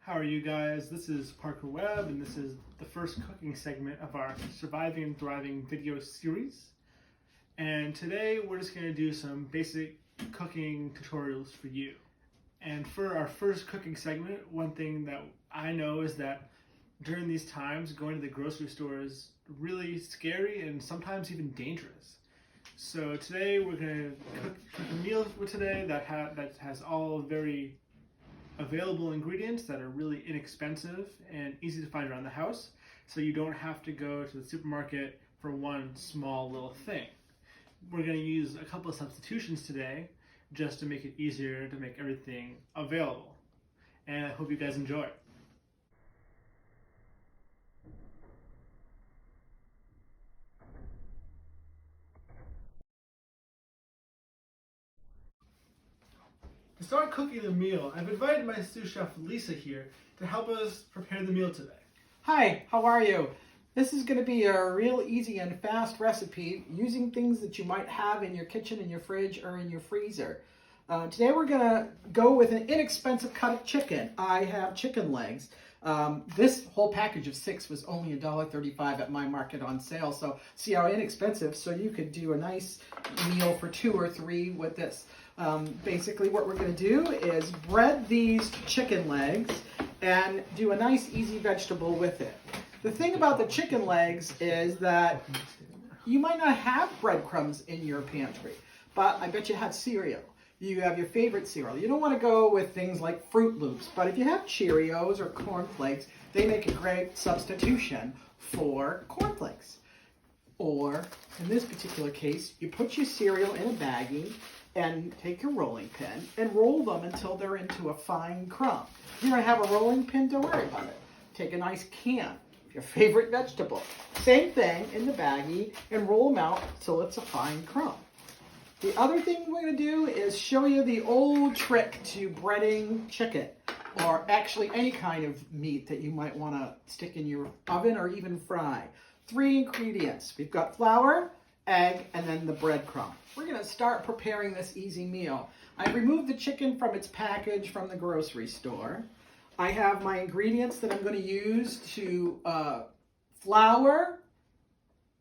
How are you guys? This is Parker Webb, and this is the first cooking segment of our Surviving and Thriving video series. And today we're just going to do some basic cooking tutorials for you. And for our first cooking segment, one thing that I know is that during these times, going to the grocery store is really scary and sometimes even dangerous. So today we're going to cook a meal for today that has all very available ingredients that are really inexpensive and easy to find around the house, so you don't have to go to the supermarket for one small little thing. We're going to use a couple of substitutions today just to make it easier to make everything available. And I hope you guys enjoy. To start cooking the meal, I've invited my sous chef Lisa here to help us prepare the meal today. Hi, how are you? This is going to be a real easy and fast recipe using things that you might have in your kitchen, in your fridge, or in your freezer. Today we're going to go with an inexpensive cut of chicken. I have chicken legs. This whole package of 6 was only $1.35 at my market on sale, so see how inexpensive. So you could do a nice meal for 2 or 3 with this. Basically what we're going to do is bread these chicken legs and do a nice easy vegetable with it. The thing about the chicken legs is that you might not have breadcrumbs in your pantry, but I bet you have cereal. You have your favorite cereal. You don't want to go with things like Fruit Loops, but if you have Cheerios or Corn Flakes, they make a great substitution for Corn Flakes. Or, in this particular case, you put your cereal in a baggie and take your rolling pin and roll them until they're into a fine crumb. If you don't have a rolling pin, don't worry about it. Take a nice can, your favorite vegetable. Same thing in the baggie and roll them out till it's a fine crumb. The other thing we're going to do is show you the old trick to breading chicken, or actually any kind of meat that you might want to stick in your oven or even fry. 3 ingredients. We've got flour, egg, and then the breadcrumb. We're going to start preparing this easy meal. I've removed the chicken from its package from the grocery store. I have my ingredients that I'm going to use to flour,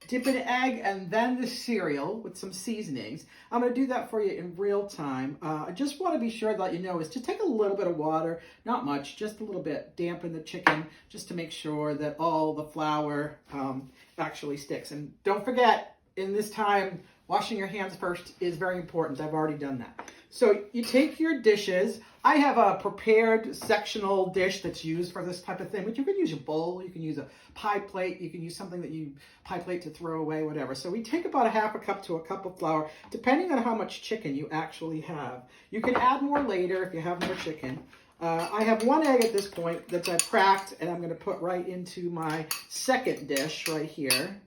dip in egg, and then the cereal with some seasonings. I'm going to do that for you in real time. I just want to be sure to let you know is to take a little bit of water, not much, just a little bit, dampen the chicken just to make sure that all the flour actually sticks. And don't forget, in this time, washing your hands first is very important. I've already done that. So you take your dishes. I have a prepared sectional dish that's used for this type of thing, but you can use a bowl, you can use a pie plate, you can use something that pie plate to throw away, whatever. So we take about a half a cup to a cup of flour, depending on how much chicken you actually have. You can add more later if you have more chicken. I have 1 egg at this point that I've cracked, and I'm going to put right into my second dish right here,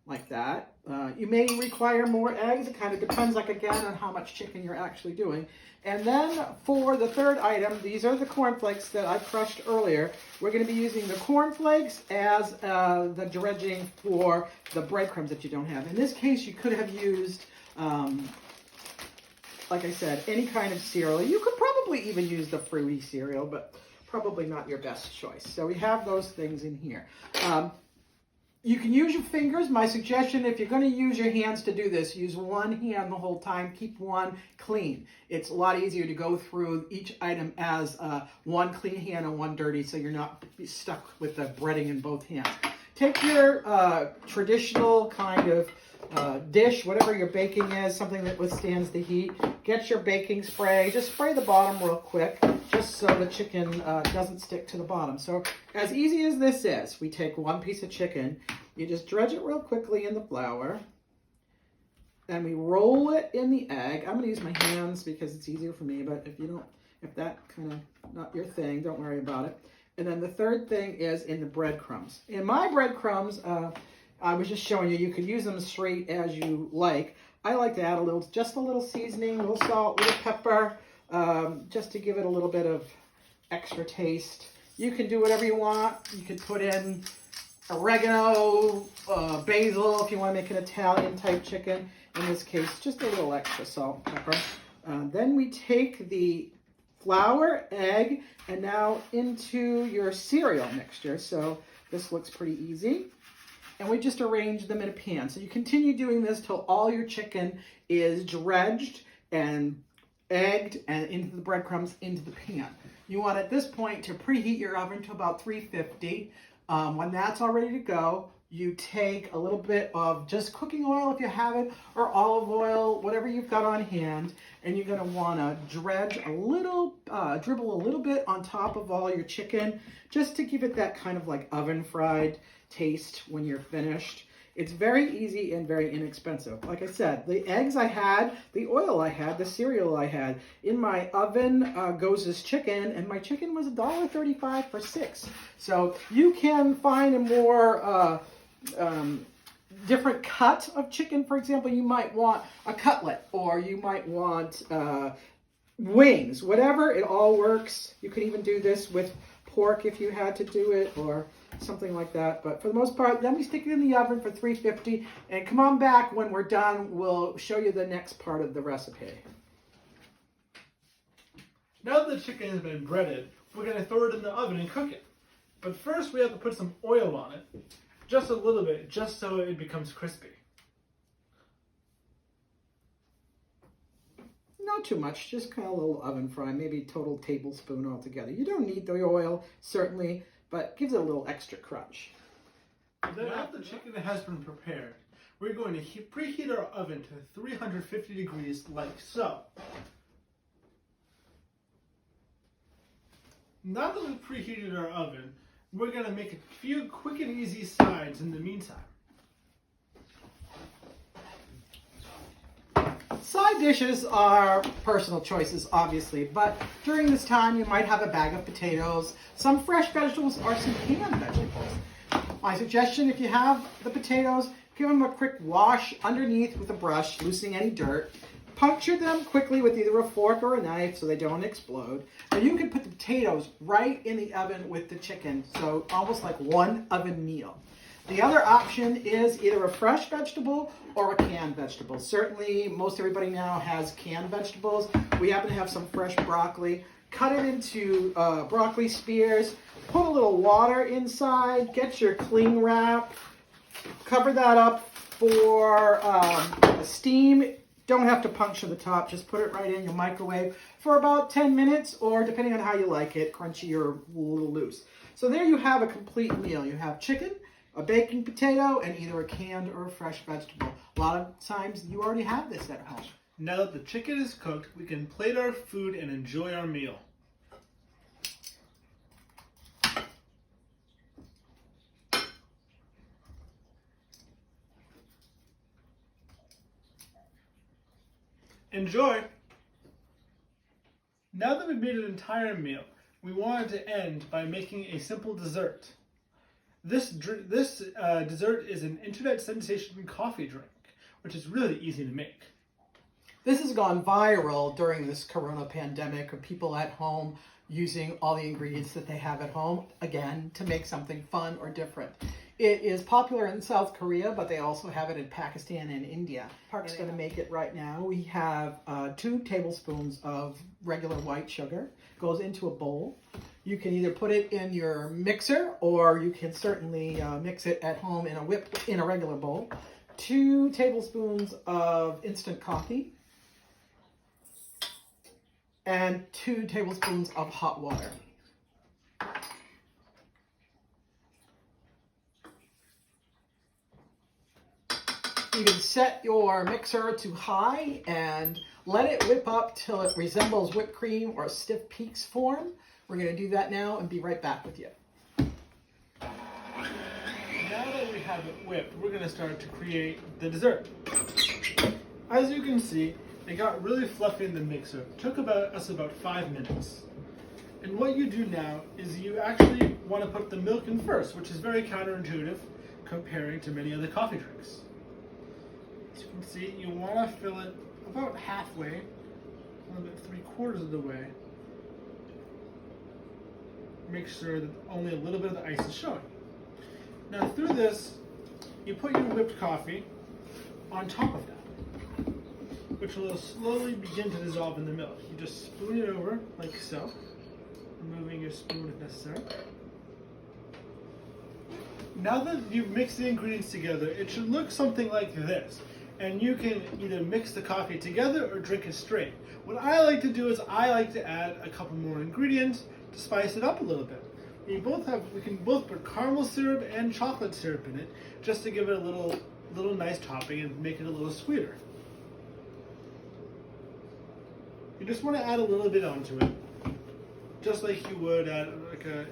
like that. You may require more eggs. It kind of depends, like, again, on how much chicken you're actually doing. And then for the third item, these are the cornflakes that I crushed earlier. We're going to be using the cornflakes as the dredging for the breadcrumbs that you don't have. In this case, you could have used, like I said, any kind of cereal. You could probably even use the fruity cereal, but probably not your best choice. So we have those things in here. You can use your fingers. My suggestion, if you're going to use your hands to do this, use one hand the whole time. Keep one clean. It's a lot easier to go through each item as one clean hand and one dirty, so you're not stuck with the breading in both hands. Take your traditional kind of dish, whatever your baking is, something that withstands the heat. Get your baking spray. Just spray the bottom real quick, just so the chicken doesn't stick to the bottom. So as easy as this is, we take 1 piece of chicken, you just dredge it real quickly in the flour, and we roll it in the egg. I'm going to use my hands because it's easier for me, but if that kind of not your thing, don't worry about it. And then the third thing is in the breadcrumbs. In my breadcrumbs, I was just showing you could use them straight as you like. I like to add just a little seasoning, a little salt, a little pepper, just to give it a little bit of extra taste. You can do whatever you want. You could put in oregano, basil if you want to make an Italian type chicken. In this case, just a little extra salt and pepper. Then we take the flour, egg, and now into your cereal mixture. So this looks pretty easy. And we just arrange them in a pan. So you continue doing this till all your chicken is dredged and egged and into the breadcrumbs into the pan. You want at this point to preheat your oven to about 350. When that's all ready to go, you take a little bit of just cooking oil if you have it, or olive oil, whatever you've got on hand, and you're going to want to dredge a little, dribble a little bit on top of all your chicken, just to give it that kind of like oven fried taste when you're finished. It's very easy and very inexpensive. Like I said, the eggs I had, the oil I had, the cereal I had. In my oven goes this chicken, and my chicken was $1.35 for 6. So you can find a more different cut of chicken. For example, you might want a cutlet, or you might want wings, whatever, it all works. You could even do this with pork if you had to do it, or something like that. But for the most part, then we stick it in the oven for 350, and come on back when we're done. We'll show you the next part of the recipe. Now that the chicken has been breaded, we're going to throw it in the oven and cook it. But first we have to put some oil on it, just a little bit, just so it becomes crispy. Not too much, just kind of a little oven fry, maybe a total tablespoon altogether. You don't need the oil, certainly, but gives it a little extra crunch. Then after the chicken has been prepared, we're going to preheat our oven to 350 degrees like so. Now that we've preheated our oven, we're going to make a few quick and easy sides in the meantime. Side dishes are personal choices, obviously, but during this time you might have a bag of potatoes, some fresh vegetables, or some canned vegetables. My suggestion, if you have the potatoes, give them a quick wash underneath with a brush, loosening any dirt. Puncture them quickly with either a fork or a knife so they don't explode. Now you can put the potatoes right in the oven with the chicken, so almost like one oven meal. The other option is either a fresh vegetable or a canned vegetable. Certainly, most everybody now has canned vegetables. We happen to have some fresh broccoli. Cut it into broccoli spears. Put a little water inside. Get your cling wrap. Cover that up for steam. Don't have to puncture the top. Just put it right in your microwave for about 10 minutes, or depending on how you like it, crunchy or a little loose. So there you have a complete meal. You have chicken, a baking potato, and either a canned or a fresh vegetable. A lot of times you already have this at home. Now that the chicken is cooked, we can plate our food and enjoy our meal. Enjoy! Now that we've made an entire meal, we wanted to end by making a simple dessert. This dessert is an internet sensation coffee drink, which is really easy to make. This has gone viral during this corona pandemic, of people at home using all the ingredients that they have at home, again, to make something fun or different. It is popular in South Korea, but they also have it in Pakistan and India. Park's going to make it right now. We have 2 tablespoons of regular white sugar. Goes into a bowl. You can either put it in your mixer, or you can certainly mix it at home in a regular bowl. 2 tablespoons of instant coffee, and 2 tablespoons of hot water. You can set your mixer to high and let it whip up till it resembles whipped cream or stiff peaks form. We're going to do that now and be right back with you. Now that we have it whipped, we're going to start to create the dessert. As you can see, it got really fluffy in the mixer. It took us about 5 minutes. And what you do now is you actually want to put the milk in first, which is very counterintuitive comparing to many other coffee drinks. As you can see, you want to fill it about halfway, a little bit 3/4 of the way. Make sure that only a little bit of the ice is showing. Now through this, you put your whipped coffee on top of that, which will slowly begin to dissolve in the milk. You just spoon it over like so, removing your spoon if necessary. Now that you've mixed the ingredients together, it should look something like this. And you can either mix the coffee together or drink it straight. What I like to do is I like to add a couple more ingredients to spice it up a little bit. We can both put caramel syrup and chocolate syrup in it, just to give it a little nice topping and make it a little sweeter. You just want to add a little bit onto it, just like you would at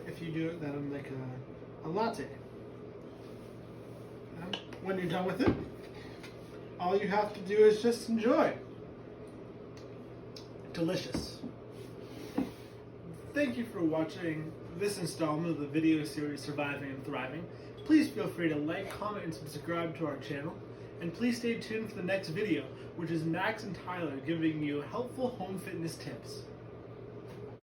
if you do that on like a latte. When you're done with it, all you have to do is just enjoy. Delicious. Thank you for watching this installment of the video series Surviving and Thriving. Please feel free to like, comment, and subscribe to our channel. And please stay tuned for the next video, which is Max and Tyler giving you helpful home fitness tips.